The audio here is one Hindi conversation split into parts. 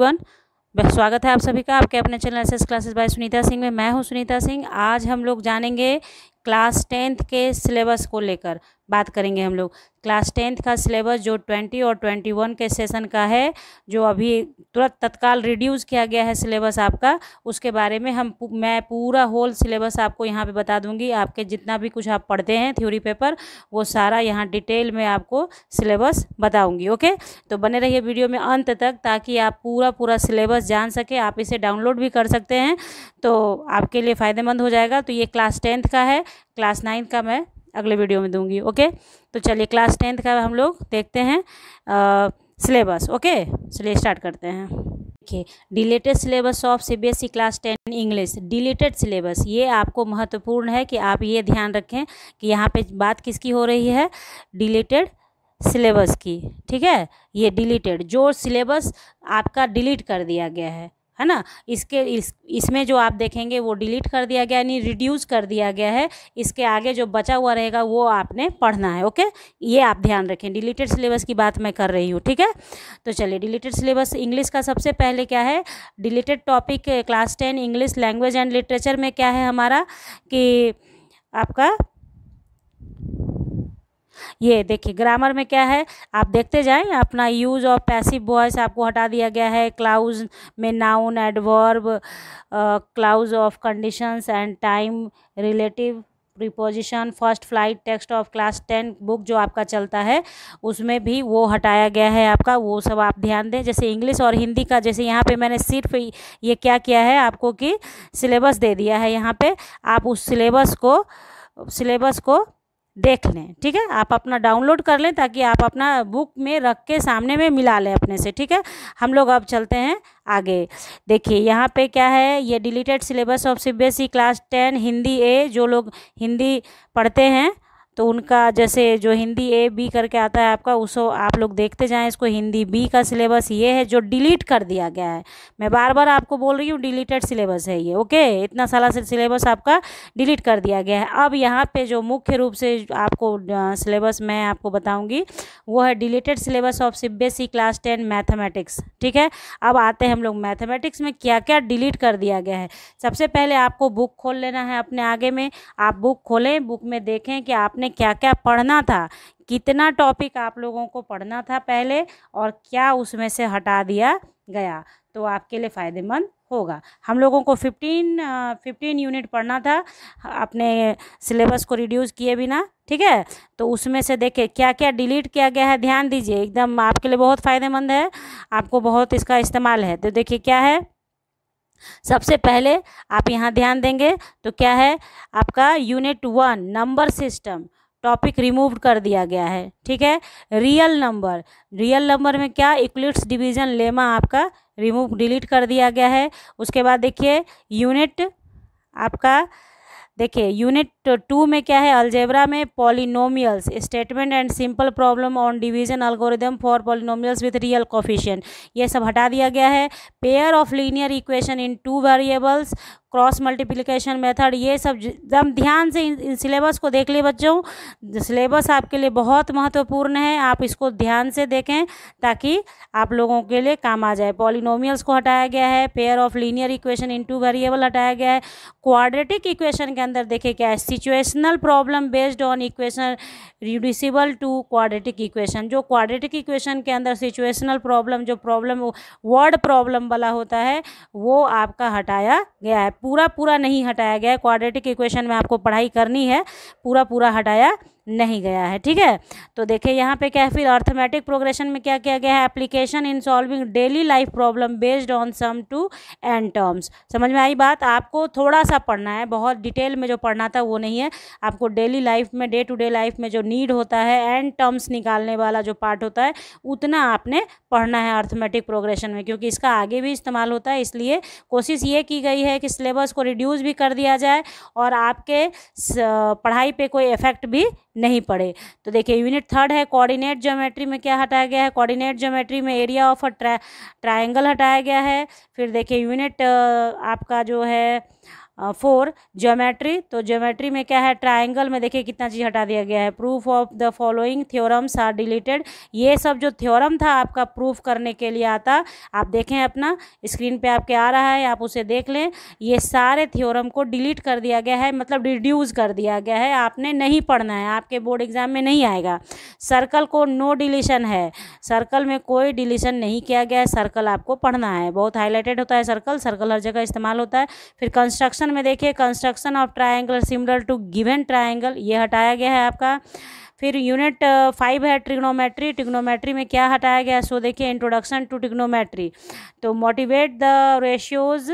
वन। स्वागत है आप सभी का आपके अपने channel SS classes bye Sunita Singh में। मैं हूं सुनीता सिंह। आज हम लोग जानेंगे क्लास 10th के सिलेबस को लेकर बात करेंगे। हम लोग क्लास 10th का सिलेबस जो 20 और 21 के सेशन का है, जो अभी तुरंत तत्काल रिड्यूस किया गया है सिलेबस आपका, उसके बारे में मैं पूरा होल सिलेबस आपको यहाँ पे बता दूंगी। आपके जितना भी कुछ आप पढ़ते हैं थ्योरी पेपर, वो सारा यहाँ डिटेल में आपको सिलेबस बताऊंगी। ओके, तो बने रहिए वीडियो में अंत तक ताकि आप पूरा सिलेबस जान सके। आप इसे डाउनलोड भी कर सकते हैं तो आपके लिए फ़ायदेमंद हो जाएगा। तो ये क्लास 10th का है, क्लास 9 का मैं अगले वीडियो में दूंगी। ओके, तो चलिए क्लास 10th का हम लोग देखते हैं सिलेबस। ओके, चलिए स्टार्ट करते हैं। देखिए, deleted syllabus of CBSE class 10 English. Deleted syllabus, ये आपको महत्वपूर्ण है कि आप ये ध्यान रखें कि यहाँ पे बात किसकी हो रही है, डिलीटेड सिलेबस की। ठीक है, ये डिलीटेड जो सिलेबस आपका डिलीट कर दिया गया है ना, इसमें जो आप देखेंगे वो डिलीट कर दिया गया, यानी रिड्यूस कर दिया गया है। इसके आगे जो बचा हुआ रहेगा वो आपने पढ़ना है। ओके, ये आप ध्यान रखें, डिलीटेड सिलेबस की बात मैं कर रही हूँ। ठीक है, तो चलिए डिलीटेड सिलेबस इंग्लिश का सबसे पहले क्या है, deleted topic class 10 English language and literature में क्या है हमारा कि आपका ये देखिए ग्रामर में क्या है, आप देखते जाएं। अपना यूज ऑफ पैसिव वॉइस आपको हटा दिया गया है। क्लाउज में noun, adverb, clause of conditions and time relative preposition. First flight text of class 10 book जो आपका चलता है उसमें भी वो हटाया गया है आपका, वो सब आप ध्यान दें। जैसे इंग्लिश और हिंदी का, जैसे यहाँ पे मैंने सिर्फ ये क्या किया है आपको कि सिलेबस दे दिया है यहाँ पे, आप उस सिलेबस को देख लें। ठीक है, आप अपना डाउनलोड कर लें ताकि आप अपना बुक में रख के सामने में मिला लें अपने से। ठीक है, हम लोग अब चलते हैं आगे। देखिए यहाँ पे क्या है, ये deleted syllabus of CBSE class 10 Hindi A. जो लोग हिंदी पढ़ते हैं तो उनका, जैसे जो हिंदी ए बी करके आता है आपका, उसको आप लोग देखते जाएं। इसको हिंदी बी का सिलेबस ये है जो डिलीट कर दिया गया है। मैं बार बार आपको बोल रही हूँ डिलीटेड सिलेबस है ये। ओके, इतना सारा सिलेबस आपका डिलीट कर दिया गया है। अब यहाँ पे जो मुख्य रूप से आपको सिलेबस मैं आपको बताऊँगी वो है deleted syllabus of CBSE class 10 mathematics. ठीक है, अब आते हैं हम लोग मैथमेटिक्स में क्या क्या डिलीट कर दिया गया है। सबसे पहले आपको बुक खोल लेना है अपने आगे में। आप बुक खोलें, बुक में देखें कि आपने क्या क्या पढ़ना था, कितना टॉपिक आप लोगों को पढ़ना था पहले और क्या उसमें से हटा दिया गया, तो आपके लिए फ़ायदेमंद होगा। हम लोगों को 15 यूनिट पढ़ना था अपने सिलेबस को रिड्यूस किए बिना। ठीक है, तो उसमें से देखिए क्या क्या डिलीट किया गया है, ध्यान दीजिए, एकदम आपके लिए बहुत फ़ायदेमंद है, आपको बहुत इसका इस्तेमाल है। तो देखिए क्या है, सबसे पहले आप यहाँ ध्यान देंगे तो क्या है आपका unit 1 number system topic remove कर दिया गया है। ठीक है, रियल नंबर में क्या, इक्लिप्स डिवीजन लेमा आपका डिलीट कर दिया गया है। उसके बाद देखिए यूनिट आपका, देखिए यूनिट 2 में क्या है, अलजेब्रा में polynomials statement and simple problem on division algorithm for polynomials with real coefficient, ये सब हटा दिया गया है। Pair of linear equation in 2 variables, cross multiplication method, ये सब एकदम ध्यान से इन सिलेबस को देख लिए बच्चों। सिलेबस आपके लिए बहुत महत्वपूर्ण है, आप इसको ध्यान से देखें ताकि आप लोगों के लिए काम आ जाए। पॉलिनोमियल्स को हटाया गया है, pair of linear equation in 2 variable हटाया गया है। क्वाड्रेटिक इक्वेशन के अंदर देखिए क्या है, situational problem based on equation reducible to quadratic equation. जो क्वाड्रेटिक इक्वेशन के अंदर सिचुएशनल प्रॉब्लम, जो प्रॉब्लम वर्ड प्रॉब्लम वाला होता है, वो आपका हटाया गया है। पूरा नहीं हटाया गया है, क्वाड्रेटिक इक्वेशन में आपको पढ़ाई करनी है, पूरा हटाया नहीं गया है। ठीक है, तो देखिए यहाँ पे क्या है, फिर अर्थमेटिक प्रोग्रेशन में क्या किया गया है, application in solving daily life problem based on sum to n terms. समझ में आई बात, आपको थोड़ा सा पढ़ना है, बहुत डिटेल में जो पढ़ना था वो नहीं है। आपको डेली लाइफ में, डे टू डे लाइफ में जो नीड होता है, एंड टर्म्स निकालने वाला जो पार्ट होता है, उतना आपने पढ़ना है अर्थमेटिक प्रोग्रेशन में, क्योंकि इसका आगे भी इस्तेमाल होता है। इसलिए कोशिश ये की गई है कि सिलेबस को रिड्यूस भी कर दिया जाए और आपके पढ़ाई पे कोई इफेक्ट भी नहीं पड़े। तो देखिए यूनिट 3 है कोऑर्डिनेट ज्योमेट्री में क्या हटाया गया है, कोऑर्डिनेट ज्योमेट्री में एरिया ऑफ अ ट्रायंगल हटाया गया है। फिर देखिए यूनिट आपका जो है 4 ज्योमेट्री, तो ज्योमेट्री में क्या है, ट्रायंगल में देखिए कितना चीज़ हटा दिया गया है। Proof of the following theorems are deleted, ये सब जो थ्योरम था आपका प्रूफ करने के लिए आता, आप देखें अपना स्क्रीन पे आपके आ रहा है, आप उसे देख लें। ये सारे थ्योरम को डिलीट कर दिया गया है, मतलब रिड्यूस कर दिया गया है, आपने नहीं पढ़ना है, आपके बोर्ड एग्जाम में नहीं आएगा। सर्कल को नो डिलीशन है, सर्कल में कोई डिलीशन नहीं किया गया है, सर्कल आपको पढ़ना है, बहुत हाईलाइटेड होता है सर्कल, सर्कल हर जगह इस्तेमाल होता है। फिर कंस्ट्रक्शन में देखिए, construction of triangle similar to given triangle, ये हटाया गया है आपका। फिर यूनिट 5 है ट्रिग्नोमेट्री, ट्रिग्नोमेट्री में क्या हटाया गया, सो देखिए इंट्रोडक्शन टू ट्रिग्नोमेट्री, तो motivate the ratios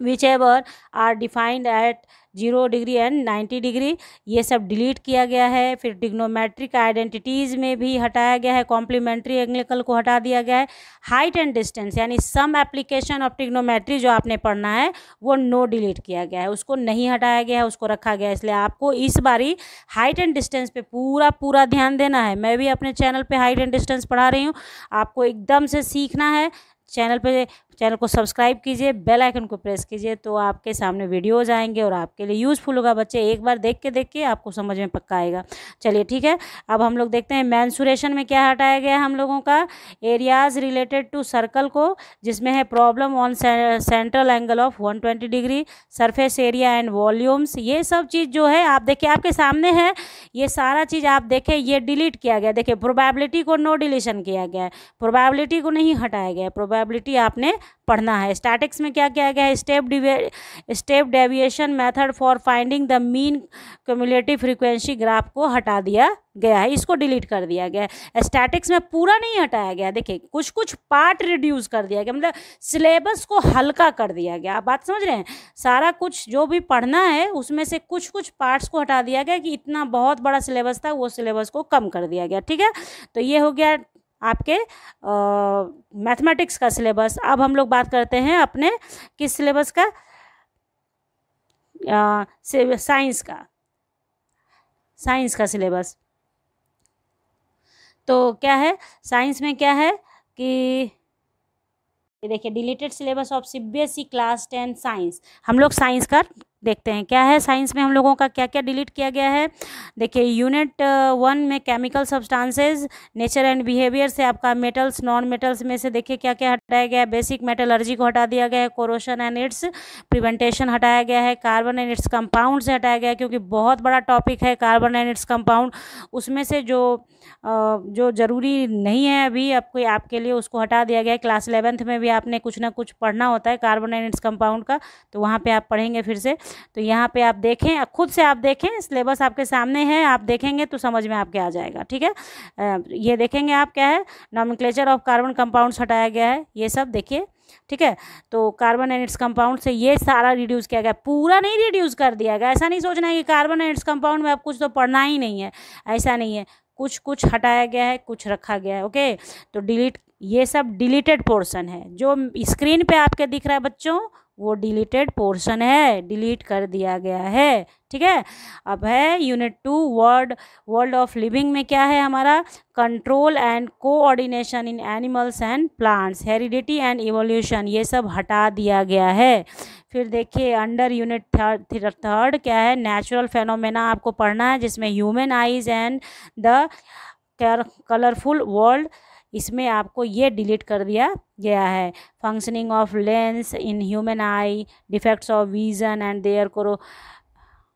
which ever are defined at 0 degree and 90 degree, ये सब डिलीट किया गया है। फिर ट्रिग्नोमेट्रिक आइडेंटिटीज़ में भी हटाया गया है, कॉम्प्लीमेंट्री एंगल को हटा दिया गया है। हाइट एंड डिस्टेंस यानी सम एप्लीकेशन ऑफ ट्रिग्नोमेट्री जो आपने पढ़ना है वो नो डिलीट किया गया है, उसको नहीं हटाया गया है, उसको रखा गया है। इसलिए आपको इस बारी हाइट एंड डिस्टेंस पे पूरा ध्यान देना है। मैं भी अपने चैनल पे हाइट एंड डिस्टेंस पढ़ा रही हूँ, आपको एकदम से सीखना है। चैनल को सब्सक्राइब कीजिए, बेल आइकन को प्रेस कीजिए, तो आपके सामने वीडियोज आएंगे और आपके लिए यूज़फुल होगा। बच्चे एक बार देख के आपको समझ में पक्का आएगा। चलिए ठीक है, अब हम लोग देखते हैं मेंसुरेशन में क्या हटाया गया है हम लोगों का। एरियाज रिलेटेड टू सर्कल को, जिसमें है problem on central angle of 120 degree, surface area and volumes, ये सब चीज़ जो है आप देखिए आपके सामने है, ये सारा चीज़ आप देखें, ये डिलीट किया गया। देखिए प्रोबेबिलिटी को नो डिलीशन किया गया है, प्रोबेबिलिटी को नहीं हटाया गया है, प्रोबेबिलिटी आपने पढ़ना है। स्टैटिक्स में क्या किया गया है, step deviation method for finding the mean cumulative frequency graph को हटा दिया गया है, इसको डिलीट कर दिया गया है। स्टैटिक्स में पूरा नहीं हटाया गया, देखिए कुछ पार्ट रिड्यूस कर दिया गया, मतलब सिलेबस को हल्का कर दिया गया। आप बात समझ रहे हैं, सारा कुछ जो भी पढ़ना है उसमें से कुछ पार्ट्स को हटा दिया गया कि इतना बहुत बड़ा सिलेबस था वो सिलेबस को कम कर दिया गया। ठीक है, तो ये हो गया आपके मैथमेटिक्स का सिलेबस। अब हम लोग बात करते हैं अपने किस सिलेबस का, साइंस का सिलेबस। तो क्या है साइंस में, क्या है कि ये देखिए deleted syllabus of CBSE class 10 science. हम लोग साइंस का देखते हैं क्या है, साइंस में हम लोगों का क्या क्या डिलीट किया गया है। देखिए यूनिट 1 में chemical substances, nature and behaviour से आपका मेटल्स, नॉन मेटल्स में से देखिए क्या क्या हटाया गया है। बेसिक मेटलर्जी को हटा दिया गया है, कोरोशन एंड इट्स प्रिवेंटेशन हटाया गया है, कार्बन एंड इट्स कंपाउंड से हटाया गया है, क्योंकि बहुत बड़ा टॉपिक है कार्बन एंड इट्स कंपाउंड, उसमें से जो ज़रूरी नहीं है अभी आपके लिए उसको हटा दिया गया है। क्लास 11th में भी आपने कुछ ना कुछ पढ़ना होता है कार्बन एंड इट्स कंपाउंड का, तो वहाँ पे आप पढ़ेंगे फिर से। तो यहाँ पे आप देखें, खुद से आप देखें, सिलेबस आपके सामने है, आप देखेंगे तो समझ में आपके आ जाएगा। ठीक है, ये देखेंगे आप क्या है, नॉमेनक्लेचर ऑफ कार्बन कंपाउंड्स हटाया गया है, ये सब देखिए। ठीक है, तो कार्बन एंड इट्स कंपाउंड से ये सारा रिड्यूस किया गया, पूरा नहीं रिड्यूस कर दिया गया। ऐसा नहीं सोचना है कि कार्बन एंड इट्स कंपाउंड में आप कुछ तो पढ़ना ही नहीं है, ऐसा नहीं है, कुछ हटाया गया है, कुछ रखा गया है। ओके, तो डिलीट, ये सब डिलीटेड पोर्शन है, जो स्क्रीन पे आपके दिख रहा है बच्चों वो डिलीटेड पोर्शन है, डिलीट कर दिया गया है। ठीक है, अब है यूनिट 2 वर्ल्ड ऑफ लिविंग में क्या है हमारा, control and coordination in animals and plants, heredity and evolution, ये सब हटा दिया गया है। फिर देखिए अंडर यूनिट थर्ड क्या है, नेचुरल फेनोमेना आपको पढ़ना है, जिसमें human eyes and the colourful world, इसमें आपको ये डिलीट कर दिया गया है। Functioning of lens in human eye, defects of vision and their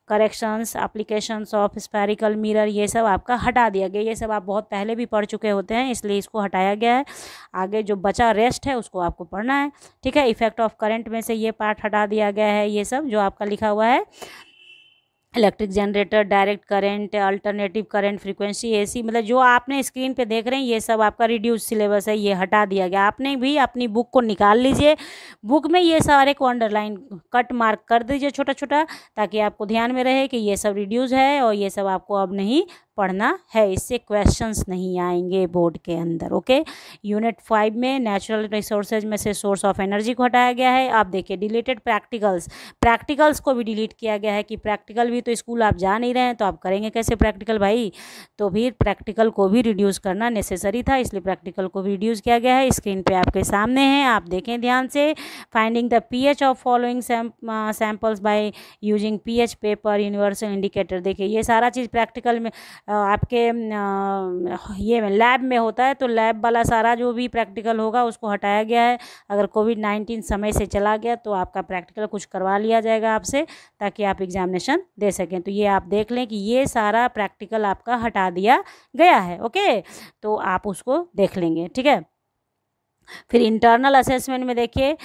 corrections, applications of spherical mirror, ये सब आपका हटा दिया गया। ये सब आप बहुत पहले भी पढ़ चुके होते हैं, इसलिए इसको हटाया गया है। आगे जो बचा रेस्ट है उसको आपको पढ़ना है। ठीक है, इफेक्ट ऑफ करंट में से ये पार्ट हटा दिया गया है, ये सब जो आपका लिखा हुआ है, electric generator, direct current, alternative current, frequency, AC, मतलब जो आपने स्क्रीन पे देख रहे हैं ये सब आपका रिड्यूस सिलेबस है, ये हटा दिया गया। आपने भी अपनी बुक को निकाल लीजिए, बुक में ये सारे को अंडरलाइन कट मार्क कर दीजिए छोटा छोटा, ताकि आपको ध्यान में रहे कि ये सब रिड्यूस है और ये सब आपको अब नहीं पढ़ना है, इससे क्वेश्चंस नहीं आएंगे बोर्ड के अंदर। ओके, यूनिट 5 में नेचुरल रिसोर्सेज में से सोर्स ऑफ एनर्जी को हटाया गया है। आप देखिए डिलीटेड प्रैक्टिकल्स को भी डिलीट किया गया है कि प्रैक्टिकल भी तो स्कूल आप जा नहीं रहे हैं तो आप करेंगे कैसे प्रैक्टिकल भाई, तो भी प्रैक्टिकल को भी रिड्यूस करना नेसेसरी था, इसलिए प्रैक्टिकल को भी रिड्यूस किया गया है। स्क्रीन पे आपके सामने है, आप देखें ध्यान से। Finding the pH of following samples by using pH paper universal indicator. देखिए ये सारा चीज़ प्रैक्टिकल में आपके ये लैब में होता है, तो लैब वाला सारा जो भी प्रैक्टिकल होगा उसको हटाया गया है। अगर कोविड-19 समय से चला गया तो आपका प्रैक्टिकल कुछ करवा लिया जाएगा आपसे, ताकि आप एग्जामिनेशन दे सकें। तो ये आप देख लें कि ये सारा प्रैक्टिकल आपका हटा दिया गया है। ओके, तो आप उसको देख लेंगे, ठीक है। फिर इंटरनल असेसमेंट में देखिए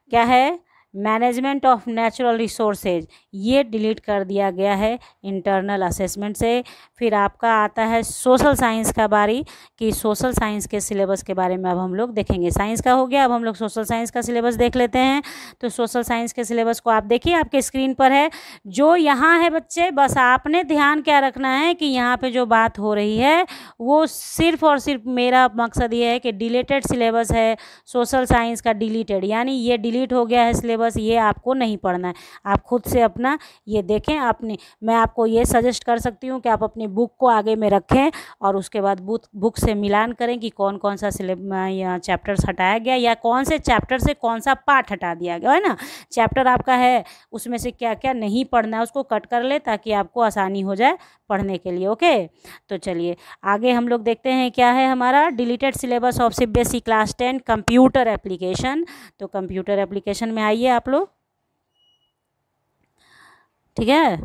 क्या है, मैनेजमेंट ऑफ नेचुरल रिसोर्सेज, ये डिलीट कर दिया गया है इंटरनल असेसमेंट से। फिर आपका आता है सोशल साइंस का बारी, कि सोशल साइंस के सिलेबस के बारे में अब हम लोग देखेंगे। साइंस का हो गया, अब हम लोग सोशल साइंस का सिलेबस देख लेते हैं। तो सोशल साइंस के सिलेबस को आप देखिए, आपके स्क्रीन पर है। जो यहाँ है बच्चे, बस आपने ध्यान क्या रखना है कि यहाँ पर जो बात हो रही है वो सिर्फ और सिर्फ मेरा मकसद ये है कि डिलीटेड सिलेबस है सोशल साइंस का, डिलीटेड यानी ये डिलीट हो गया है सिलेबस, ये आपको नहीं पढ़ना है। आप खुद से अपना ये देखें। अपनी मैं आपको ये सजेस्ट कर सकती हूँ कि आप अपनी बुक को आगे में रखें और उसके बाद बुक से मिलान करें कि कौन कौन सा या चैप्टर्स हटाया गया, या कौन से चैप्टर से कौन सा पार्ट हटा दिया गया है ना। चैप्टर आपका है उसमें से क्या क्या नहीं पढ़ना है उसको कट कर ले, ताकि आपको आसानी हो जाए पढ़ने के लिए। ओके, तो चलिए आगे हम लोग देखते हैं क्या है हमारा deleted syllabus of CBSE class 10 computer application. तो कंप्यूटर एप्लीकेशन में आइए आप लोग, ठीक है।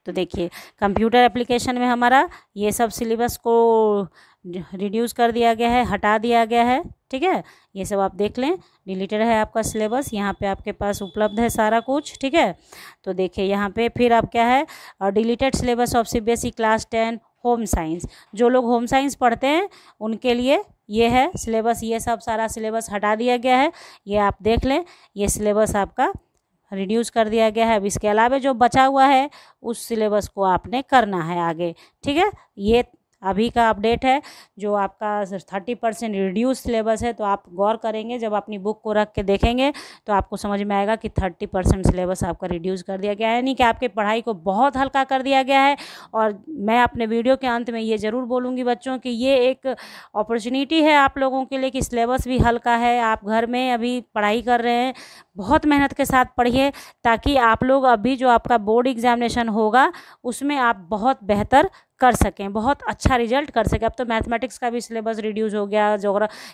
तो देखिए कंप्यूटर एप्लीकेशन में हमारा ये सब सिलेबस को रिड्यूस कर दिया गया है, हटा दिया गया है, ठीक है। ये सब आप देख लें, डिलीटेड है आपका सिलेबस, यहाँ पे आपके पास उपलब्ध है सारा कुछ, ठीक है। तो देखिए यहाँ पे फिर आप क्या है, deleted syllabus of CBSE class 10 home science. जो लोग होम साइंस पढ़ते हैं उनके लिए ये है सिलेबस, ये सब सारा सिलेबस हटा दिया गया है। ये आप देख लें, ये सिलेबस आपका रिड्यूस कर दिया गया है। अब इसके अलावा जो बचा हुआ है उस सिलेबस को आपने करना है आगे, ठीक है। ये अभी का अपडेट है, जो आपका 30% रिड्यूस सिलेबस है। तो आप गौर करेंगे, जब अपनी बुक को रख के देखेंगे तो आपको समझ में आएगा कि 30% सिलेबस आपका रिड्यूस कर दिया गया है, यानी कि आपके पढ़ाई को बहुत हल्का कर दिया गया है। और मैं अपने वीडियो के अंत में ये ज़रूर बोलूँगी बच्चों कि ये एक अपॉर्चुनिटी है आप लोगों के लिए कि सिलेबस भी हल्का है। आप घर में अभी पढ़ाई कर रहे हैं, बहुत मेहनत के साथ पढ़िए, ताकि आप लोग अभी जो आपका बोर्ड एग्जामिनेशन होगा उसमें आप बहुत बेहतर कर सकें, बहुत अच्छा रिजल्ट कर सकें। अब तो मैथमेटिक्स का भी सिलेबस रिड्यूस हो गया,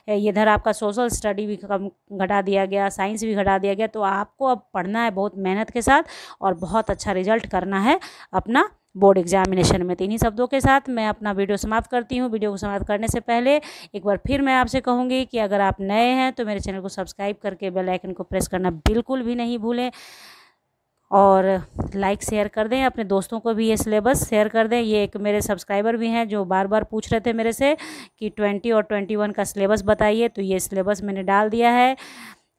इधर आपका सोशल स्टडी भी कम घटा दिया गया, साइंस भी घटा दिया गया। तो आपको अब पढ़ना है बहुत मेहनत के साथ और बहुत अच्छा रिजल्ट करना है अपना बोर्ड एग्जामिनेशन में। तो इन्हीं शब्दों के साथ मैं अपना वीडियो समाप्त करती हूँ। वीडियो को समाप्त करने से पहले एक बार फिर मैं आपसे कहूँगी कि अगर आप नए हैं तो मेरे चैनल को सब्सक्राइब करके बेल आइकन को प्रेस करना बिल्कुल भी नहीं भूलें, और लाइक शेयर कर दें, अपने दोस्तों को भी ये सिलेबस शेयर कर दें। ये एक मेरे सब्सक्राइबर भी हैं जो बार बार पूछ रहे थे मेरे से कि 20 और 21 का सिलेबस बताइए, तो ये सिलेबस मैंने डाल दिया है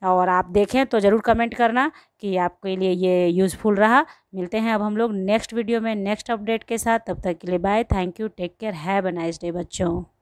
और आप देखें तो ज़रूर कमेंट करना कि आपके लिए ये यूज़फुल रहा। मिलते हैं अब हम लोग नेक्स्ट वीडियो में नेक्स्ट अपडेट के साथ, तब तक के लिए bye, thank you, take care, have a nice day बच्चों।